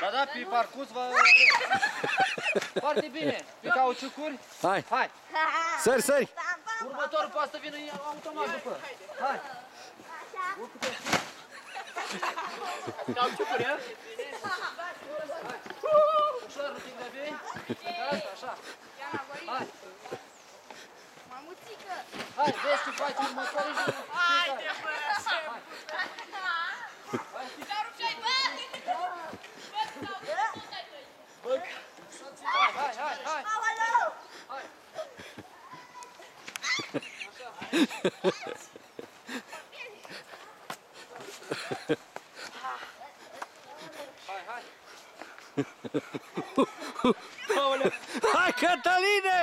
Da, da, pe parcurs va... Foarte bine. Pe cauciucuri. Hai. Hai. Sări, sări. Următorul poate să vină automat după. Hai. Cauciucuri, ia? Ușor, un pic de bine. Asta, așa. Hai. Mamuțică! Hai, vezi ce faci următorul și... Haide, bă! Hai, hai, hai, hai! Aoleu! Hai! Hai, hai! Hai, Cătăline!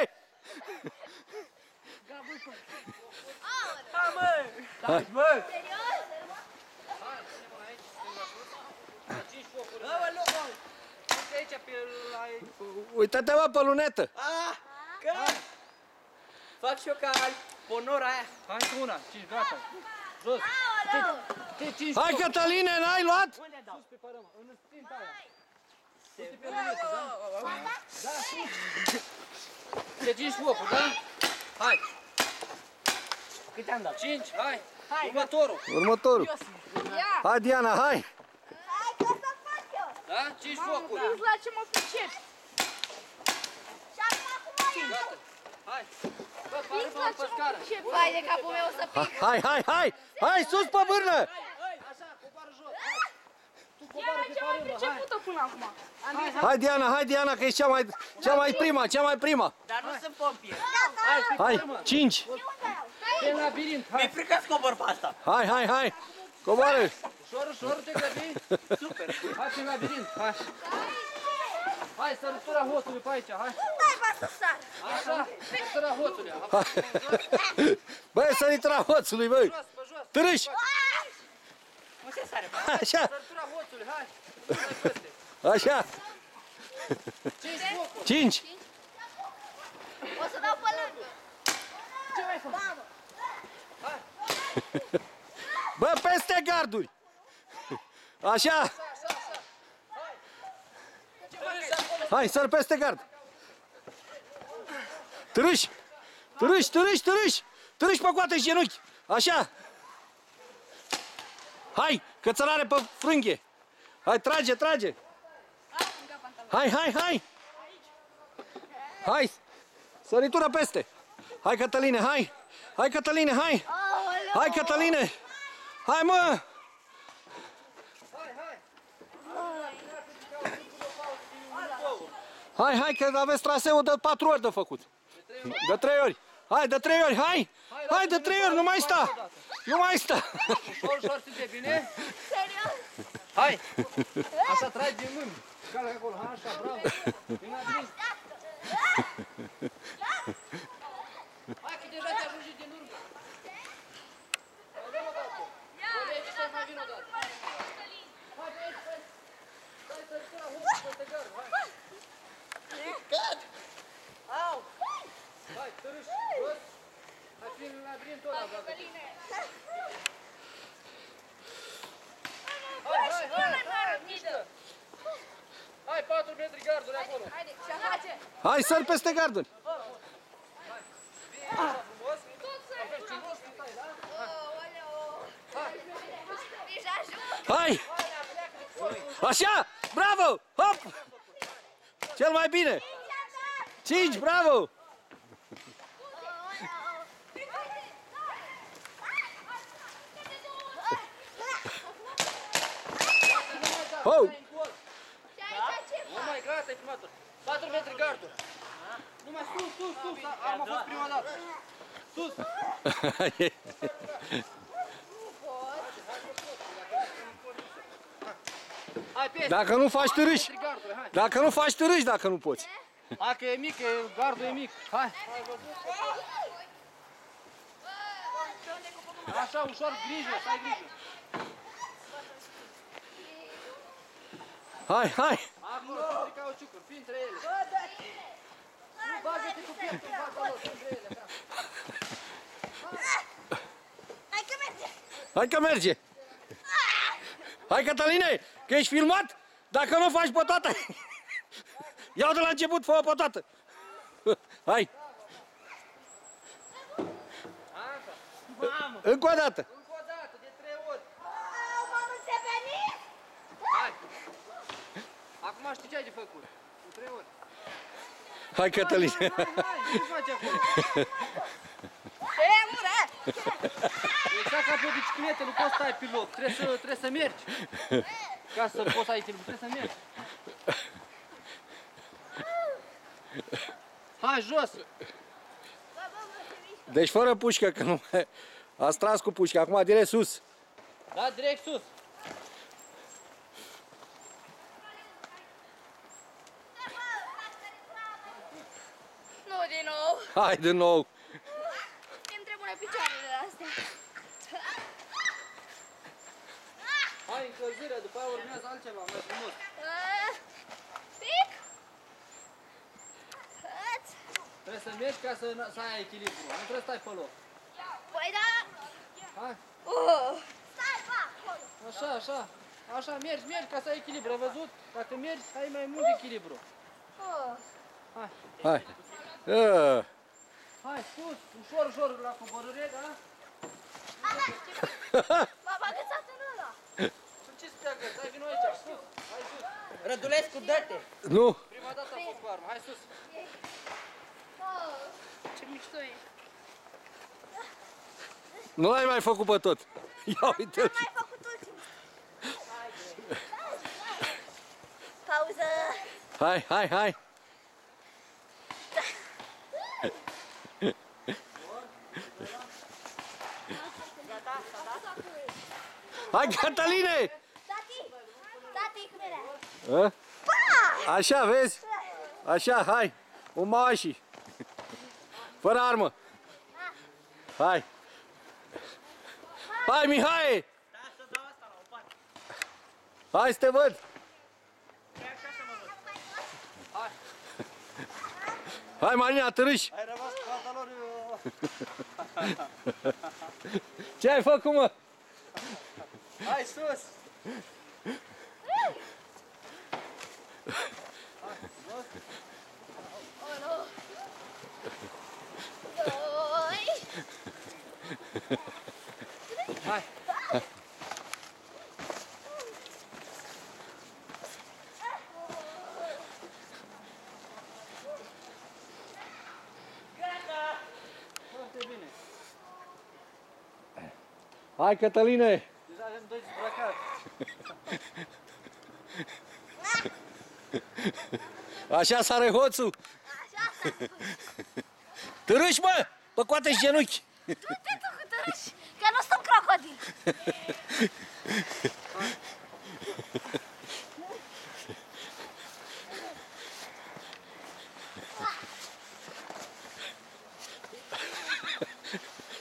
Hai, mă! Stai, mă! Serios? Hai, ține-mă aici, stânga sus. La 5 focuri. Aoleu, mă! Uite aici pe la... Uită-te, mă, pe lunetă. Ah! Că... Fac și eu ca ponora aia. Hai cu una, 5, gata. Jos. Aoleu! Te 5 Hai, Cătăline, n-ai luat? Unde dau? Sus pe părămă, în stânga aia. Uite pe lunetă, da? Da, sus. Te 5 focuri, da? Hai. Câte am dat? 5, hai. Hai, următorul. Următorul. Ia! Hai, Diana, hai. Hai că o să fac eu! Da? 5 focuri. Vezi la ce mă pricep! Și acum ia! Gata. Hai. Bă, Fix pară la pe ce mă scară. pricep! Vai de capul meu să pic! Hai, hai, hai. Hai, sus pe bârnă. Așa, coboară jos. Hai. Tu coboară pe Ce mai parâmă, hai. pricepută până acum! Hai, Diana, că ești cea mai prima. Dar nu sunt pompier. Hai, pe Hai, parâmă. 5. Pe labirint, Mi-e hai. frică să cobor pe asta. Hai. Coboară. Ușor, ușor, te grăbi. Super. Hai pe labirint, hai. Hai, sărătura hoțului pe aici, hai. Stai, va să sar! Așa, sărătura hoțului. Băi, săritura hoțului, băi. Jos, pe jos. Târâși. Nu se sare. Așa, Sărătura hoțului, hai. Hai peste. așa. 5 focuri. 5. O să dau pe lângă! Ce mai faci? Mamă! Bă, peste garduri. Așa. Hai, sări peste gard. Târâși. Târâși pe coate și genunchi. Așa. Hai, cățărare pe frânghie. Hai, trage. Hai. Hai, săritură peste. Hai, Cătăline, hai. Hai, Cătăline, hai. Aoleu! Hai, Cătăline. Hai, mă. Hai, că aveți traseul de 4 ori de făcut. De 3 ori. Hai, de 3 ori, hai. Hai, de 3 ori, nu mai sta. Nu mai sta. Ușor, ușor, simte bine. Serios? Hai. Așa, tragi din mâini. Cală acolo, hai, așa, bravo. Vine adins. Hai, că deja te ajungi din urmă. Hai, dă-mă o dată. Bă, de aici să mai vin o dată. Hai, de aici, hai. Stai, săritura, hoțul, peste gardul, hai. Au! Hai, târâși, jos. Hai, prin labirintul ăla, bravo. Hai, mișcă. Hai, 4 metri garduri acolo. Haide, și face! Hai, sări peste garduri. Bine, așa frumos. Aveți cinos, stai, da? Aoleu! Nici ajut! Hai. Așa, bravo. Hop. Cel mai bine. 5, bravo. Oh. Nu mai gata, e filmatul. 4 metri garduri. Numai sus. Am fost prima dată. Sus. Hai, peste. Dacă nu faci târâși. Metri garduri, hai. Dacă nu faci târâși, dacă nu poți. Hai că e mic, gardul e mic. Hai. Așa, ușor, grijă, să ai grijă. Hai. Acolo, sunt de cauciucuri, fii între ele. Nu bagă-te cu pieptul în fața lor, fii între ele. Hai că merge! Hai că merge. Hai, Cătăline, că ești filmat? Dacă nu faci pe toată... Iau de la început, fă-o pe toată. Hai. Așa. Mamă! Încă o dată. Încă o dată, de 3 ori. M-am înțepenit! Hai. Acum știi ce ai de făcut. Cu 3 ori. Hai, Cătălin. Hai, ce faci acolo? Tremură! Exact ca pe o bicicletă, nu poți stai pe loc. Trebuie să mergi. Ca să poți să ai echilibru, trebuie să mergi. Hai, jos! Deci fără pușcă, că nu mai... Ați tras cu pușcă, acum direct sus. Da, direct sus. Nu din nou. Hai din nou. Îmi trebuie picioarele astea. Hai, încălzirea, după aia urmează altceva, mai frumos. Pic. Trebuie să mergi ca să ai echilibru. Nu trebuie să stai pe loc. Păi da. Hai. Stai, pa, acolo. Așa, așa. Așa, mergi ca să ai echilibru. Ai văzut? Dacă mergi, ai mai mult echilibru. Hai. Hai. Hai, sus, ușor, ușor la coborâre, da? M-am agățat în ăla. Și ce să te agăți? Hai, vino aici, sus. Hai, sus. Rădulescu, dă-te! Nu. Prima dată a fost cu armă. Hai, sus. Ce mișto e. Nu l-ai mai făcut pe tot. Ia uite-l. Am mai făcut ultimul. Pauză. Hai, hai, hai. Hai, Cătăline! Tati, cum era? A? Așa, vezi? Așa, hai. Un mașii. Fără armă. Hai. Hai, Mihai! Da, să dau asta la o parte. Hai să te văd. E așa să mă văd. Hai, Marina, târâși. Ai rămas cu pantalonul... Ce ai făcut, mă? Hai sus! Unu. Doi. Hai. Foarte bine. Hai, Cătăline. Deja avem 2 dezbrăcați. Așa sare hoțul. Așa. Târâși, mă! Pe coate și genunchi. Du-te tu cu tărâși, că nu sunt crocodil.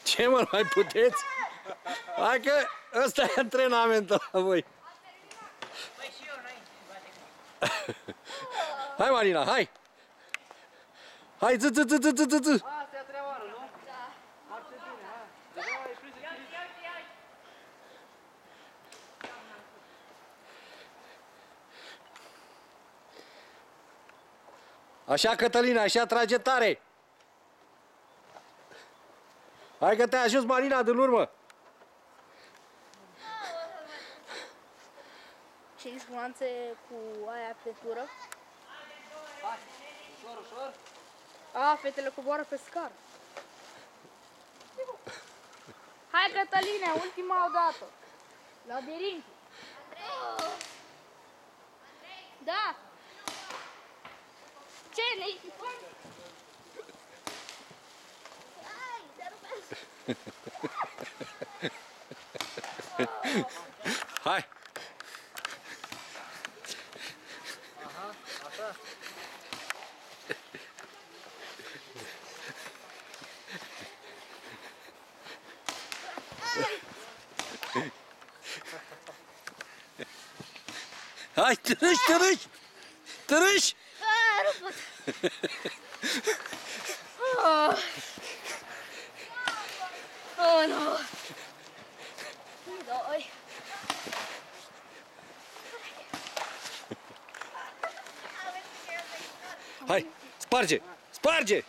Ce, mă, mai puteți? Hai că ăsta e antrenamentul la voi. Păi și eu înainte. Hai, Marina, hai! Hai, zi. Asta e a treia oară, nu? Da. Foarte bine, hai. Deja ai prins echilibru. Așa, Cătălina, așa trage tare. Hai că te-ai ajuns, Marina, din urmă. 5 nuanțe cu aia pe tură. Hai, ușor, ușor. A, fetele coboară pe scară. Hai, Cătăline, ultima dată. Labirint. Da. Ce ne-ai? Hai, te rupesc. Hai. Aha, așa. Hai, târâși. Târâși. A, ruput. Oh. Oh, nu. Doi. Hai, sparge! Sparge!